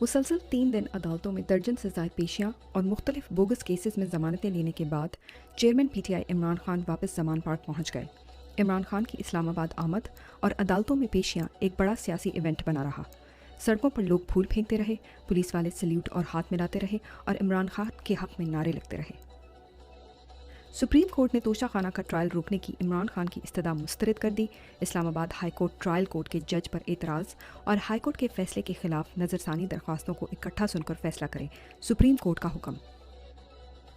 मुसलसल 3 दिन अदालतों में दर्जन से ज़ायद पेशियां और मुख्तलिफ बोगस केसेस में ज़मानतें लेने के बाद चेयरमैन PTI इमरान खान वापस ज़मान पार्क पहुंच गए। इमरान खान की इस्लामाबाद आमद और अदालतों में पेशियां एक बड़ा सियासी इवेंट बना रहा। सड़कों पर लोग फूल फेंकते रहे, पुलिस वाले सल्यूट और हाथ मिलाते रहे और इमरान खान के हक़ में नारे लगते रहे। सुप्रीम कोर्ट ने तोशा खाना का ट्रायल रोकने की इमरान खान की इस्तदा मुस्तरद कर दी। Islamabad high court trial court के जज पर एतराज़ और हाई कोर्ट के फैसले के खिलाफ नज़रसानी दरख्वास्तों को इकट्ठा सुनकर फैसला करे, सुप्रीम कोर्ट का हुक्म।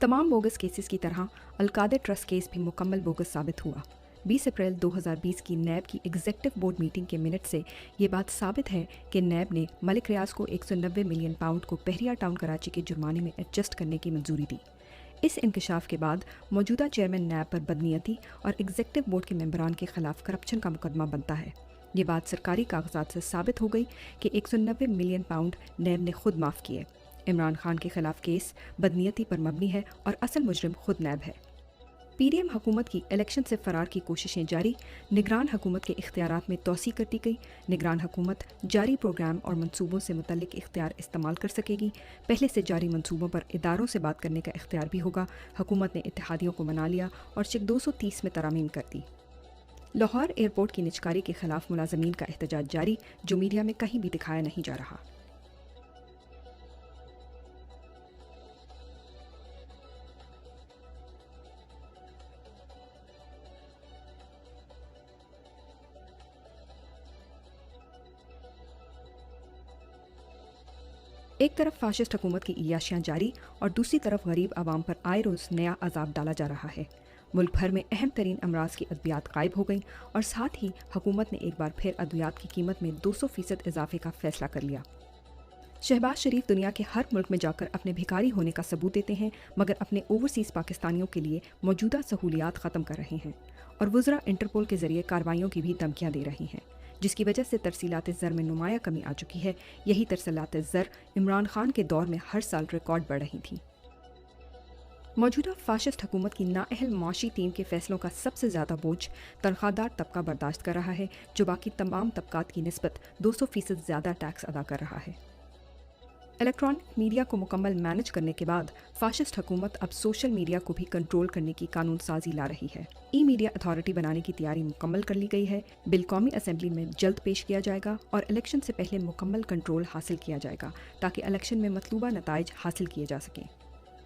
तमाम बोगस केसेस की तरह अलकादर ट्रस्ट केस भी मुकम्मल बोगस साबित हुआ। 20 अप्रैल 2020 की नैब की एग्जीक्यूटिव बोर्ड मीटिंग के मिनट से ये बात साबित है कि नैब ने मलिक रियाज को 190 मिलियन पाउंड को बहरिया टाउन कराची के जुर्माने में एडजस्ट करने की मंजूरी दी। इस इंकशाफ के बाद मौजूदा चेयरमैन नैब पर बदनीयती और एग्जीक्यूटिव बोर्ड के मेंबरान के खिलाफ करप्शन का मुकदमा बनता है। ये बात सरकारी कागजात से साबित हो गई कि 190 मिलियन पाउंड नैब ने खुद माफ़ किए। इमरान खान के खिलाफ केस बदनीयती पर मबनी है और असल मुजरिम खुद नैब है। PDM हुकूमत की इलेक्शन से फरार की कोशिशें जारी, निगरान हुकूमत के इख्तियारात में तोसी कर दी गई। निगरान हुकूमत जारी प्रोग्राम और मंसूबों से मुतल्लिक इख्तियार इस्तेमाल कर सकेगी। पहले से जारी मंसूबों पर इदारों से बात करने का इख्तियार भी होगा। हुकूमत ने इत्तेहादियों को मना लिया और चेक 230 में तरमीम कर दी। लाहौर एयरपोर्ट की निजकारी के खिलाफ मुलाजमीन का एहतजाज जारी, जो मीडिया में कहीं भी दिखाया नहीं जा रहा। एक तरफ फाशिस्ट हुकूमत की इयाशियाँ जारी और दूसरी तरफ गरीब आवाम पर आए रोज़ नया अजाब डाला जा रहा है। मुल्क भर में अहम तरीन अमराज की अद्वियात गायब हो गई और साथ ही हुकूमत ने एक बार फिर अद्वियात की कीमत में 200% इजाफे का फैसला कर लिया। शहबाज शरीफ दुनिया के हर मुल्क में जाकर अपने भिखारी होने का सबूत देते हैं, मगर अपने ओवरसीज़ पाकिस्तानियों के लिए मौजूदा सहूलियात ख़त्म कर रहे हैं और वुज़रा इंटरपोल के ज़रिए कार्रवाइयों की भी धमकियाँ दे रही हैं, जिसकी वजह से तरसीलात ज़र में नुमाया कमी आ चुकी है। यही तरसीलात ज़र इमरान खान के दौर में हर साल रिकॉर्ड बढ़ रही थी। मौजूदा फाशिस्ट हुकूमत की नाअहल माशी टीम के फैसलों का सबसे ज़्यादा बोझ तनख्वाहदार तबका बर्दाश्त कर रहा है, जो बाकी तमाम तबकात की निस्बत 200% ज़्यादा टैक्स अदा कर रहा है। इलेक्ट्रॉनिक मीडिया को मुकम्मल मैनेज करने के बाद फाशिस्ट हुकूमत अब सोशल मीडिया को भी कंट्रोल करने की कानून साजी ला रही है। ई मीडिया अथॉरिटी बनाने की तैयारी मुकम्मल कर ली गई है। बिल कौमी असेंबली में जल्द पेश किया जाएगा और इलेक्शन से पहले मुकम्मल कंट्रोल हासिल किया जाएगा ताकि इलेक्शन में मतलूबा नताइज हासिल किए जा सकें।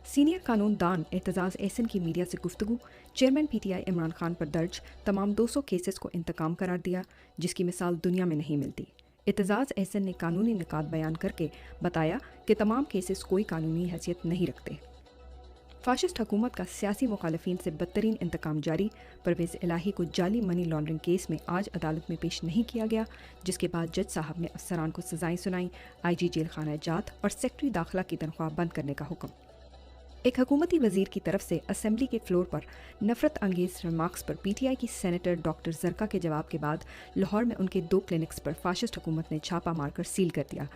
सीनियर कानून दान एतजाज़ एहसन की मीडिया से गुफ्तगू, चेयरमैन PTI इमरान खान पर दर्ज तमाम 200 केसेस को इंतकाम करार दिया, जिसकी मिसाल दुनिया में नहीं मिलती। एतजाज़ एहसन ने कानूनी निकात बयान करके बताया कि तमाम केसेस कोई कानूनी हैसियत नहीं रखते। फाशिस्ट हुकूमत का सियासी मुखालफिन से बदतरीन इंतकाम जारी। परवेज़ इलाही को जाली मनी लॉन्ड्रिंग केस में आज अदालत में पेश नहीं किया गया, जिसके बाद जज साहब ने अफसरान को सजाएं सुनाई। IG जेल खाना जात और सेक्रेटरी दाखिला की तनख्वाह बंद करने का हुक्म। एक हुकूमती वजीर की तरफ से असेंबली के फ्लोर पर नफरत अंगेज रिमार्क्स पर PTI की सेनेटर डॉक्टर जरका के जवाब के बाद लाहौर में उनके 2 क्लिनिक्स पर फाशिस्ट हुकूमत ने छापा मारकर सील कर दिया।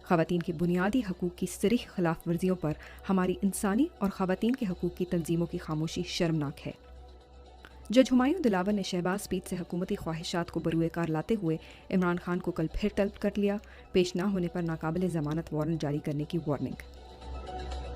ख़वातीन के बुनियादी हकूक़ की सरीह खिलाफ वर्जियों पर हमारी इंसानी और ख़वातीन के हकूक़ की तंजीमों की खामोशी शर्मनाक है। जज हुमायूं दिलावर ने शहबाज स्पीड से हुकूमती ख्वाहिशात को बरूए कार लाते हुए इमरान खान को कल फिर तलब कर लिया। पेश ना होने पर नाकाबिल ज़मानत वारंट जारी करने की वार्निंग।